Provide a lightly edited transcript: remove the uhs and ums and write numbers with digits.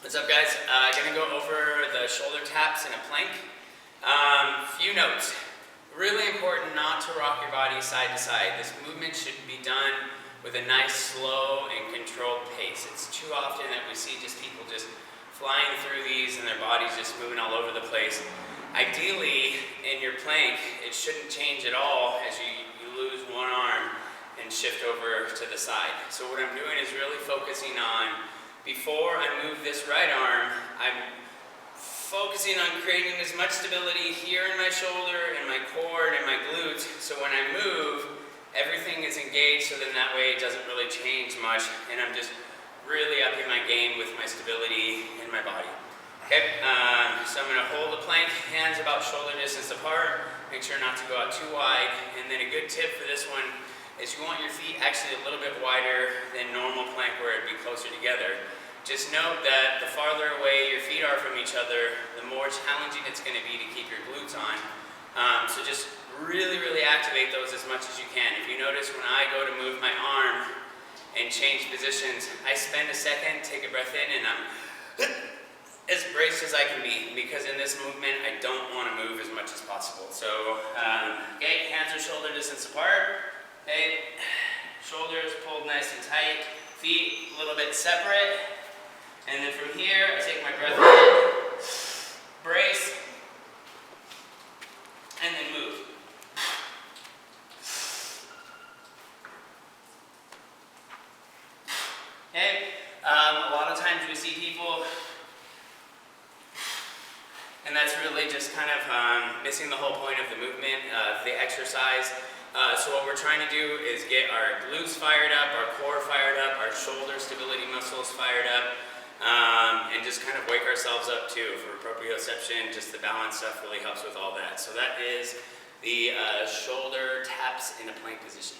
What's up, guys? Gonna go over the shoulder taps in a plank. Few notes. Really important not to rock your body side to side. This movement should be done with a nice, slow, and controlled pace. It's too often that we see just people just flying through these and their bodies just moving all over the place. Ideally, in your plank, it shouldn't change at all as you lose one arm and shift over to the side. So what I'm doing is really focusing on, before I move this right arm, I'm focusing on creating as much stability here in my shoulder, in my core, and in my glutes, so when I move, everything is engaged, so then that way it doesn't really change much, and I'm just really upping my game with my stability in my body. Okay, so I'm going to hold the plank, hands about shoulder distance apart, make sure not to go out too wide, and then a good tip for this one is you want your feet actually a little bit wider than normal plank where it'd be closer together. Just note that the farther away your feet are from each other, the more challenging it's going to be to keep your glutes on. So just really activate those as much as you can. If you notice when I go to move my arm and change positions, I spend a second, take a breath in, and I'm as braced as I can be, because in this movement I don't want to move as much as possible. So, okay, hands are shoulder distance apart. Okay, shoulders pulled nice and tight, feet a little bit separate, and then from here I take my breath in, brace, and then move. Okay, a lot of times we see people, and that's really just kind of missing the whole point of the movement, the exercise. So what we're trying to do is get our glutes fired up, our core fired up, our shoulder stability muscles fired up, and just kind of wake ourselves up too. For proprioception, just the balance stuff really helps with all that. So that is the shoulder taps in a plank position.